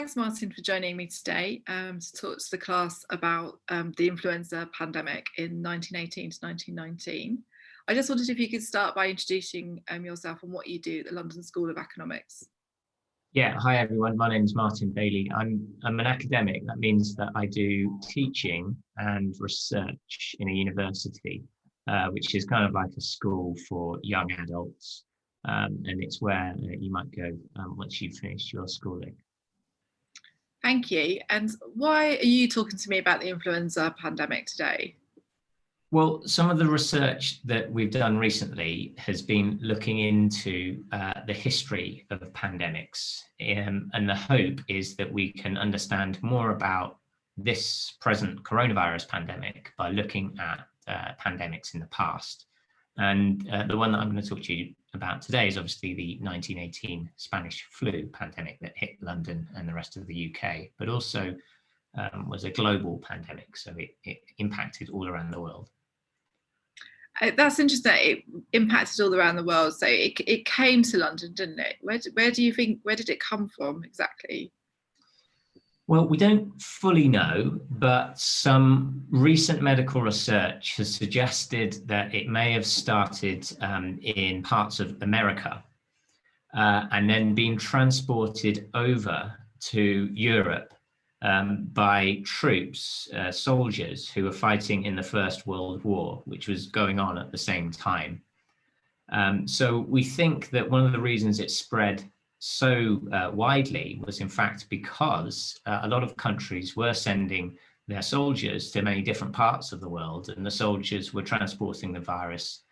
Thanks, Martin, for joining me today to talk to the class about the influenza pandemic in 1918 to 1919. I just wondered if you could start by introducing yourself and what you do at the London School of Economics. Yeah, hi everyone. My name is Martin Bayley. I'm an academic. That means that I do teaching and research in a university, which is kind of like a school for young adults, and it's where you might go once you've finished your schooling. Thank you. And why are you talking to me about the influenza pandemic today? Well, some of the research that we've done recently has been looking into the history of pandemics, and the hope is that we can understand more about this present coronavirus pandemic by looking at pandemics in the past. And the one that I'm going to talk to you about today is obviously the 1918 Spanish flu pandemic that hit London and the rest of the UK, but also was a global pandemic, so it impacted all around the world. That's interesting. It impacted all around the world. So it came to London, didn't it? Where do you think, where did it come from exactly? Well, we don't fully know, but some recent medical research has suggested that it may have started in parts of America and then been transported over to Europe by troops, soldiers who were fighting in the First World War, which was going on at the same time. So we think that one of the reasons it spread so widely was in fact because a lot of countries were sending their soldiers to many different parts of the world, and the soldiers were transporting the virus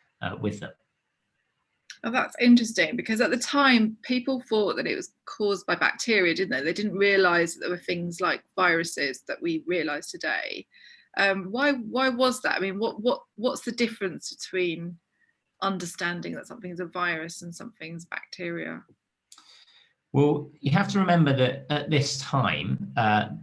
with them. Oh, that's interesting, because at the time people thought that it was caused by bacteria, didn't they? They didn't realise that there were things like viruses that we realise today. Why was that? I mean, what's the difference between understanding that something's a virus and something's bacteria? Well, you have to remember that at this time,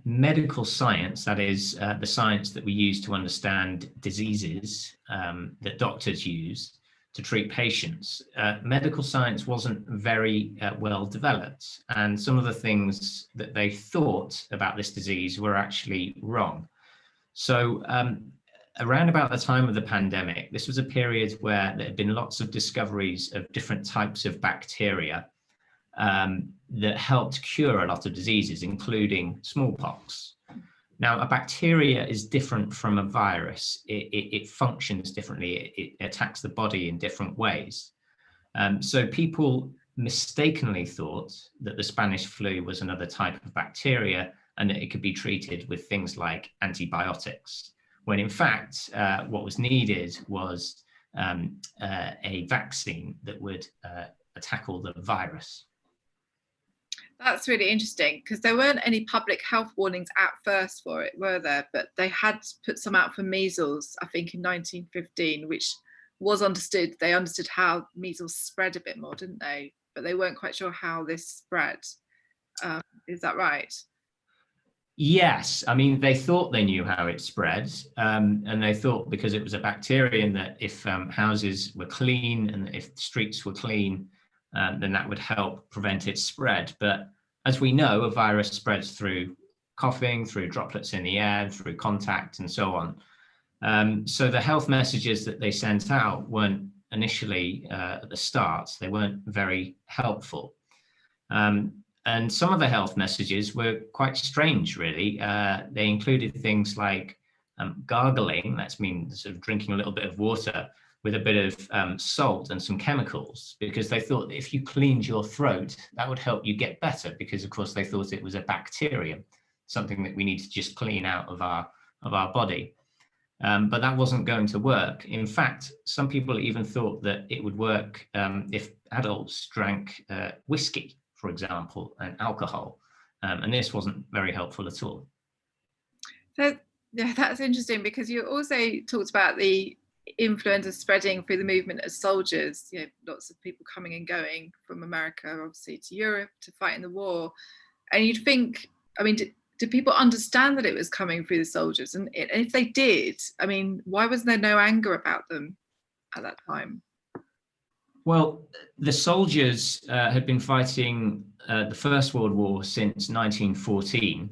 medical science, that is the science that we use to understand diseases that doctors use to treat patients, medical science wasn't very well developed. And some of the things that they thought about this disease were actually wrong. So around about the time of the pandemic, this was a period where there had been lots of discoveries of different types of bacteria that helped cure a lot of diseases, including smallpox. Now, a bacteria is different from a virus. It functions differently. It attacks the body in different ways. So people mistakenly thought that the Spanish flu was another type of bacteria and that it could be treated with things like antibiotics, when in fact, what was needed was a vaccine that would tackle the virus. That's really interesting, because there weren't any public health warnings at first for it, were there? But they had put some out for measles, I think, in 1915, which was understood. They understood how measles spread a bit more, didn't they? But they weren't quite sure how this spread. Is that right? Yes, I mean, they thought they knew how it spread, and they thought because it was a bacterium that if houses were clean and if streets were clean, then that would help prevent its spread. But as we know, a virus spreads through coughing, through droplets in the air, through contact, and so on. So the health messages that they sent out weren't initially, at the start, they weren't very helpful. And some of the health messages were quite strange, really. They included things like gargling, that's means sort of drinking a little bit of water with a bit of salt and some chemicals, because they thought that if you cleaned your throat, that would help you get better, because of course they thought it was a bacterium, something that we need to just clean out of our body. But that wasn't going to work. In fact, some people even thought that it would work if adults drank whiskey, for example, and alcohol. And this wasn't very helpful at all. So yeah, that's interesting, because you also talked about the influenza spreading through the movement of soldiers, you know, lots of people coming and going from America, obviously, to Europe to fight in the war. And you'd think, I mean, did people understand that it was coming through the soldiers? And if they did, I mean, why was there no anger about them at that time? Well, the soldiers had been fighting the First World War since 1914,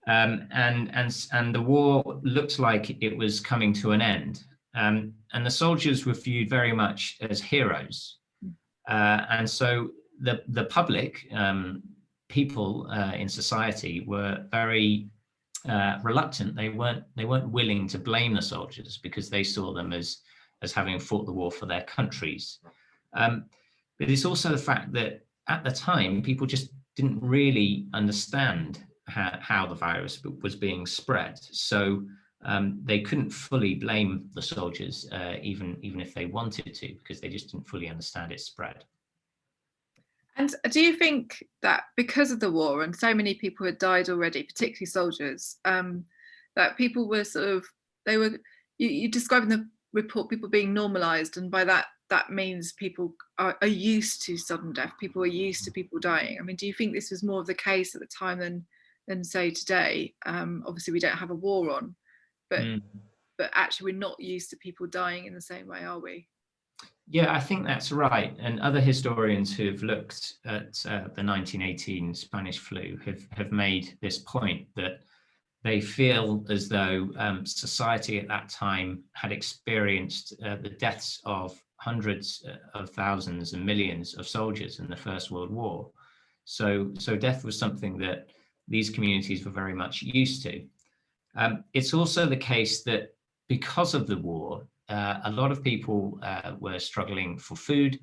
and the war looked like it was coming to an end. And the soldiers were viewed very much as heroes. And so the public, people in society, were very reluctant. They weren't willing to blame the soldiers because they saw them as having fought the war for their countries. But it's also the fact that at the time, people just didn't really understand how the virus was being spread. So they couldn't fully blame the soldiers, even if they wanted to, because they just didn't fully understand its spread. And do you think that because of the war and so many people had died already, particularly soldiers, that people were you describe in the report people being normalized, and by that means people are used to sudden death, people are used to people dying. I mean, do you think this was more of the case at the time than say today? Obviously we don't have a war on, but actually we're not used to people dying in the same way, are we? Yeah, I think that's right. And other historians who've looked at the 1918 Spanish flu have made this point, that they feel as though society at that time had experienced the deaths of hundreds of thousands and millions of soldiers in the First World War. So death was something that these communities were very much used to. It's also the case that because of the war, a lot of people were struggling for food.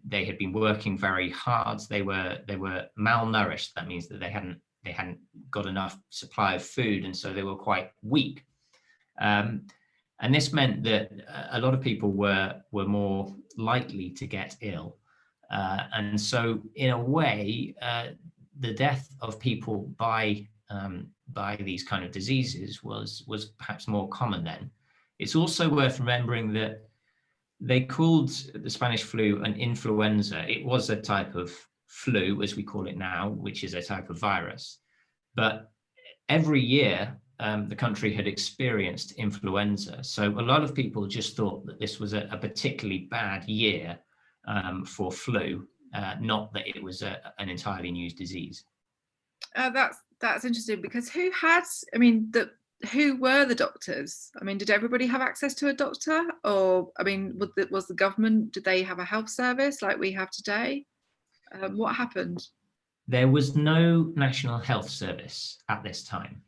They had been working very hard. They were malnourished. That means that they hadn't got enough supply of food, and so they were quite weak. And this meant that a lot of people were more likely to get ill. And so, in a way, the death of people by these kind of diseases was perhaps more common then. It's also worth remembering that they called the Spanish flu an influenza. It was a type of flu, as we call it now, which is a type of virus. But every year, the country had experienced influenza. So a lot of people just thought that this was a particularly bad year for flu, not that it was an entirely new disease. That's interesting, because who were the doctors? I mean, did everybody have access to a doctor? Or, I mean, was the government, did they have a health service like we have today? What happened? There was no national health service at this time.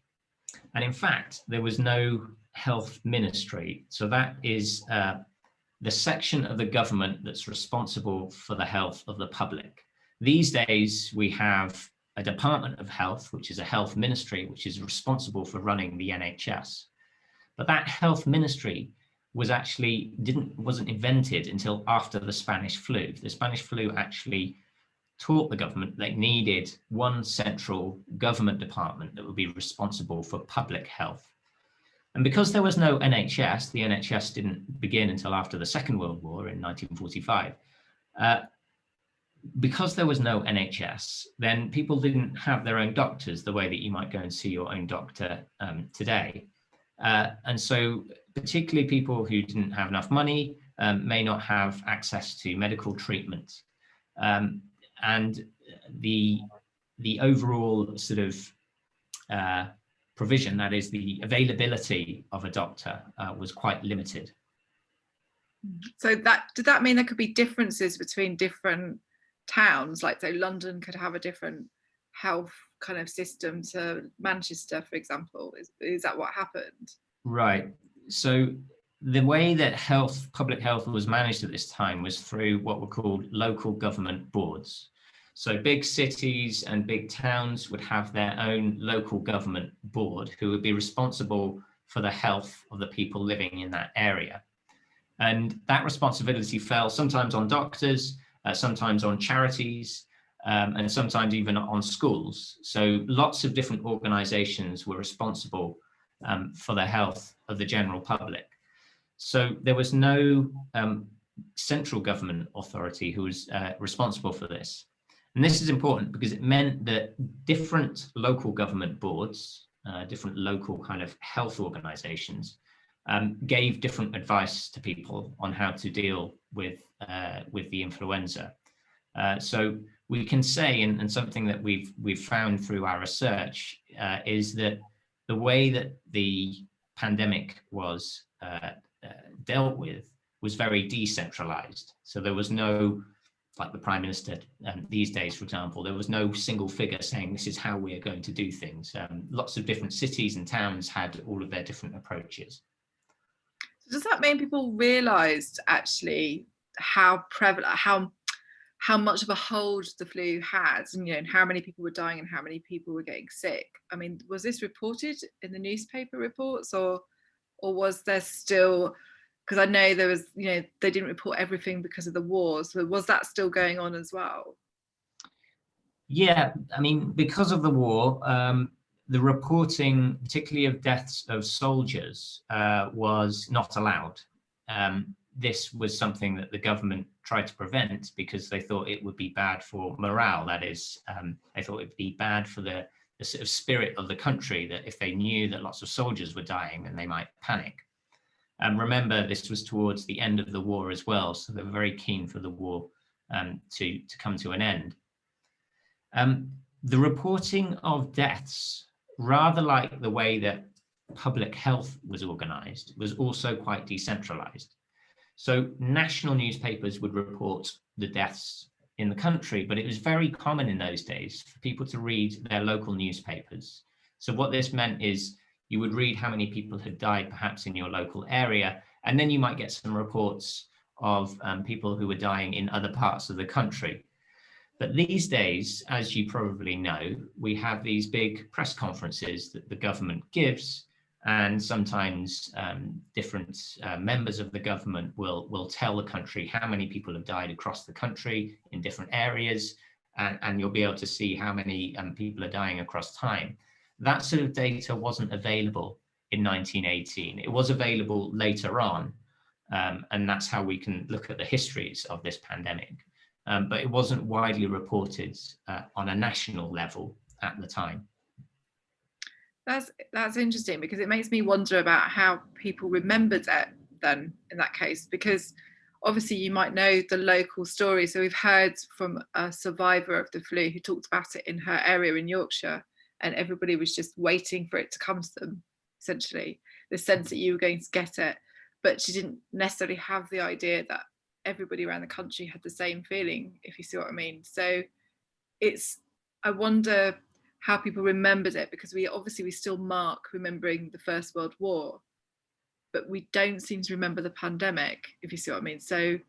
And in fact, there was no health ministry. So that is the section of the government that's responsible for the health of the public. These days, we have a Department of Health, which is a health ministry, which is responsible for running the NHS. But that health ministry wasn't invented until after the Spanish flu. The Spanish flu actually taught the government they needed one central government department that would be responsible for public health. And because there was no NHS, the NHS didn't begin until after the Second World War in 1945. Because there was no NHS, then people didn't have their own doctors the way that you might go and see your own doctor today. And so particularly people who didn't have enough money may not have access to medical treatment. And the overall sort of provision, that is the availability of a doctor, was quite limited. So did that mean there could be differences between different towns? Like, so London could have a different health kind of system to Manchester, for example. Is that what happened? Right. So the way that public health was managed at this time was through what were called local government boards. So big cities and big towns would have their own local government board who would be responsible for the health of the people living in that area. And that responsibility fell sometimes on doctors, sometimes on charities, and sometimes even on schools. So lots of different organizations were responsible for the health of the general public. So there was no central government authority who was responsible for this. And this is important because it meant that different local government boards, different local kind of health organizations, gave different advice to people on how to deal with the influenza. So we can say, and something that we've found through our research is that the way that the pandemic was dealt with was very decentralized. So there was no, like the Prime Minister these days, for example, there was no single figure saying this is how we are going to do things. Lots of different cities and towns had all of their different approaches. So does that mean people realised actually how prevalent, how much of a hold the flu had, and and how many people were dying and how many people were getting sick? I mean, was this reported in the newspaper reports, or was there still, because I know there was, they didn't report everything because of the wars, but was that still going on as well? Yeah, I mean, because of the war, the reporting, particularly of deaths of soldiers, was not allowed. This was something that the government tried to prevent because they thought it would be bad for morale. That is, they thought it would be bad for the sort of spirit of the country, that if they knew that lots of soldiers were dying, then they might panic. Remember, this was towards the end of the war as well, so they were very keen for the war to come to an end. The reporting of deaths, rather like the way that public health was organized, was also quite decentralized. So national newspapers would report the deaths in the country, but it was very common in those days for people to read their local newspapers. So what this meant is you would read how many people had died perhaps in your local area, and then you might get some reports of people who were dying in other parts of the country. But these days, as you probably know, we have these big press conferences that the government gives, and sometimes different members of the government will tell the country how many people have died across the country in different areas, and you'll be able to see how many people are dying across time. That sort of data wasn't available in 1918. It was available later on, and that's how we can look at the histories of this pandemic. But it wasn't widely reported on a national level at the time. That's interesting, because it makes me wonder about how people remembered it then in that case, because obviously you might know the local story. So we've heard from a survivor of the flu who talked about it in her area in Yorkshire, and everybody was just waiting for it to come to them, essentially, the sense that you were going to get it. But she didn't necessarily have the idea that everybody around the country had the same feeling, if you see what I mean. So I wonder how people remembered it, because we still mark remembering the First World War, but we don't seem to remember the pandemic, if you see what I mean. So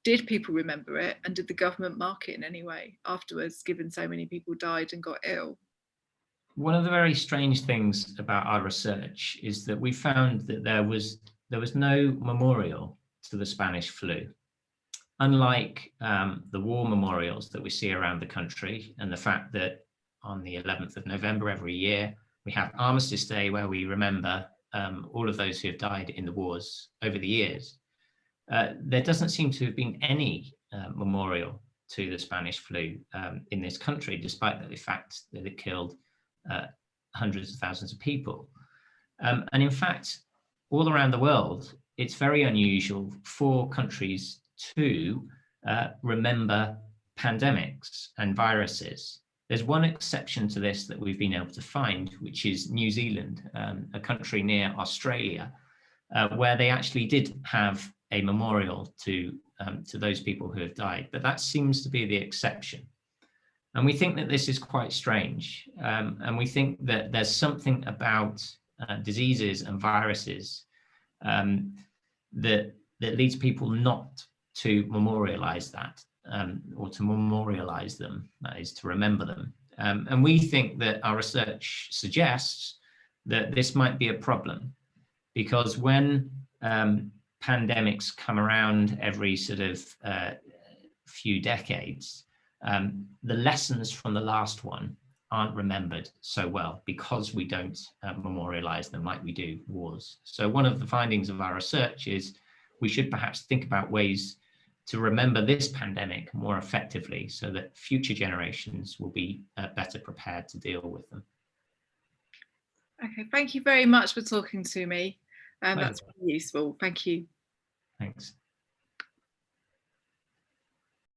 did people remember it, and did the government mark it in any way afterwards, given so many people died and got ill? One of the very strange things about our research is that we found that there was no memorial to the Spanish flu. Unlike the war memorials that we see around the country, and the fact that on the 11th of November every year, we have Armistice Day, where we remember all of those who have died in the wars over the years. There doesn't seem to have been any memorial to the Spanish flu in this country, despite the fact that it killed hundreds of thousands of people. And in fact, all around the world, it's very unusual for countries to remember pandemics and viruses. There's one exception to this that we've been able to find, which is New Zealand, a country near Australia, where they actually did have a memorial to those people who have died. But that seems to be the exception. And we think that this is quite strange. And we think that there's something about diseases and viruses that leads people not to memorialize that, or to memorialize them, that is, to remember them. And we think that our research suggests that this might be a problem, because when pandemics come around every sort of few decades, the lessons from the last one aren't remembered so well, because we don't memorialize them like we do wars. So one of the findings of our research is we should perhaps think about ways to remember this pandemic more effectively, so that future generations will be better prepared to deal with them. Okay, thank you very much for talking to me. And that's really useful. Thank you. Thanks.